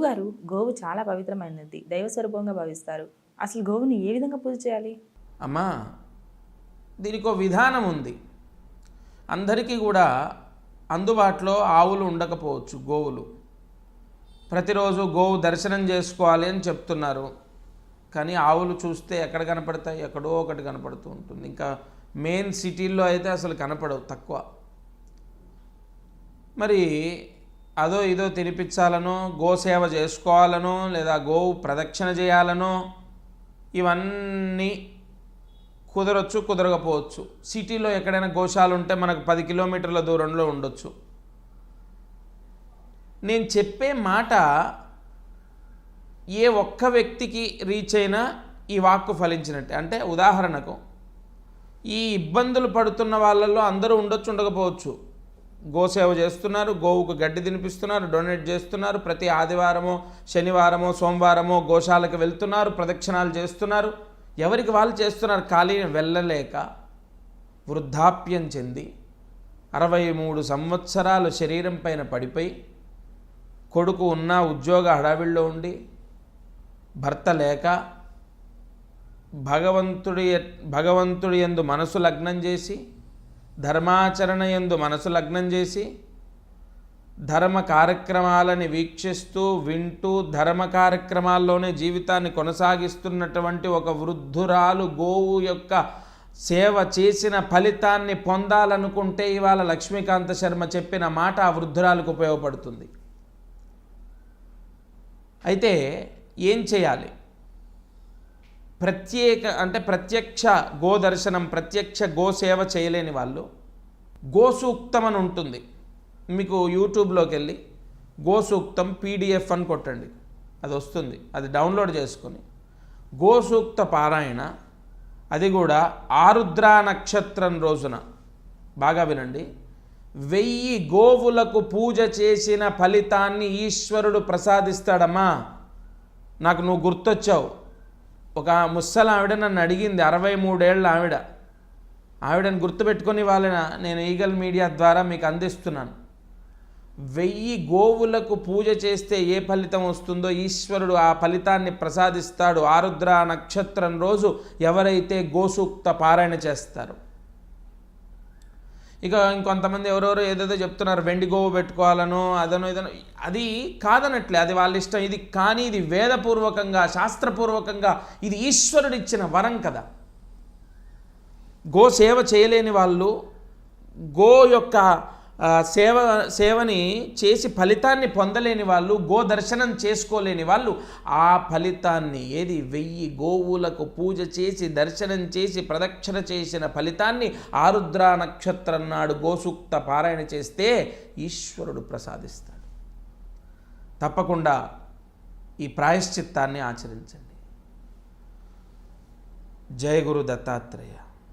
గురువుగారు, గోవు చాలా పవిత్రమైనది, దైవ స్వరూపంగా భావిస్తారు. అసలు గోవుని ఏ విధంగా పూజ చేయాలి? అమ్మా, దీనికి ఒక విధానం ఉంది. అందరికీ కూడా అందుబాటులో ఆవులు ఉండకపోవచ్చు. గోవులు ప్రతిరోజు గోవు దర్శనం చేసుకోవాలి అని చెప్తున్నారు. కానీ ఆవులు చూస్తే ఎక్కడ కనపడతాయి? ఎక్కడో ఒకటి కనపడుతూ ఉంటుంది. ఇంకా మెయిన్ సిటీల్లో అయితే అసలు కనపడవు, తక్కువ. మరి అదో ఇదో తినిపించాలనో, గోసేవ చేసుకోవాలనో, లేదా గోవు ప్రదక్షిణ చేయాలనో ఇవన్నీ కుదరచ్చు, కుదరకపోవచ్చు. సిటీలో ఎక్కడైనా గోశాల ఉంటే మనకు 10 కిలోమీటర్ల దూరంలో ఉండొచ్చు. నేను చెప్పే మాట ఏ ఒక్క వ్యక్తికి రీచ్ అయినా ఈ వాక్కు ఫలించినట్టే. అంటే ఉదాహరణకు, ఈ ఇబ్బందులు పడుతున్న వాళ్ళల్లో అందరూ ఉండొచ్చు, ఉండకపోవచ్చు. గోసేవ చేస్తున్నారు, గోవుకు గడ్డి తినిపిస్తున్నారు, డొనేట్ చేస్తున్నారు, ప్రతి ఆదివారమో శనివారమో సోమవారమో గోశాలకు వెళ్తున్నారు, ప్రదక్షిణాలు చేస్తున్నారు. ఎవరికి వాళ్ళు చేస్తున్నారు. ఖాళీ వెళ్ళలేక వృద్ధాప్యం చెంది 63 సంవత్సరాలు శరీరం పైన పడిపోయి, కొడుకు ఉన్న ఉద్యోగ హడావిడిలో ఉండి, భర్త లేక, భగవంతుడి యందు మనసు లగ్నం చేసి, ధర్మాచరణ యందు మనసు లగ్నం చేసి, ధర్మ కార్యక్రమాలని వీక్షిస్తూ వింటూ ధర్మ కార్యక్రమాల్లోనే జీవితాన్ని కొనసాగిస్తున్నటువంటి ఒక వృద్ధురాలు గోవు యొక్క సేవ చేసిన ఫలితాన్ని పొందాలనుకుంటే ఇవాళ లక్ష్మీకాంత శర్మ చెప్పిన మాట ఆ వృద్ధురాలకు ఉపయోగపడుతుంది. అయితే ఏం చేయాలి? ప్రత్యక్ష గోదర్శనం, ప్రత్యక్ష గోసేవ చేయలేని వాళ్ళు గోసూక్తం అని ఉంటుంది. మీకు యూట్యూబ్లోకి వెళ్ళి గోసూక్తం PDF అని కొట్టండి, అది వస్తుంది. అది డౌన్లోడ్ చేసుకొని గోసూక్త పారాయణ, అది కూడా ఆరుద్రా నక్షత్రం రోజున, బాగా వినండి, 1000 గోవులకు పూజ చేసిన ఫలితాన్ని ఈశ్వరుడు ప్రసాదిస్తాడమ్మా. నాకు నువ్వు గుర్తొచ్చావు. ఒక ముస్సలి ఆవిడ నన్ను అడిగింది, 63 ఏళ్ళ ఆవిడని గుర్తుపెట్టుకొని వాళ్ళని నేను ఈగల్ మీడియా ద్వారా మీకు అందిస్తున్నాను. 1000 గోవులకు పూజ చేస్తే ఏ ఫలితం వస్తుందో ఈశ్వరుడు ఆ ఫలితాన్ని ప్రసాదిస్తాడు ఆరుద్ర నక్షత్రం రోజు ఎవరైతే గోసూక్త పారాయణ చేస్తారో. ఇక ఇంకొంతమంది ఎవరెవరో ఏదేదో చెప్తున్నారు, వెండి గోవు పెట్టుకోవాలనో అదనో ఇదనో. అది కాదనట్లే, అది వాళ్ళ ఇష్టం. ఇది కానీ ఇది వేదపూర్వకంగా, శాస్త్రపూర్వకంగా ఇది ఈశ్వరుడిచ్చిన వరం కదా. గో సేవ చేయలేని వాళ్ళు, గో యొక్క సేవని చేసి ఫలితాన్ని పొందలేని వాళ్ళు, గో దర్శనం చేసుకోలేని వాళ్ళు ఆ ఫలితాన్ని, ఏది 1000 గోవులకు పూజ చేసి దర్శనం చేసి ప్రదక్షిణ చేసిన ఫలితాన్ని ఆరుద్ర నక్షత్రం నాడు గోసూక్త పారాయణ చేస్తే ఈశ్వరుడు ప్రసాదిస్తాడు. తప్పకుండా ఈ ప్రాయశ్చిత్తాన్ని ఆచరించండి. జయ గురు దత్తాత్రేయ.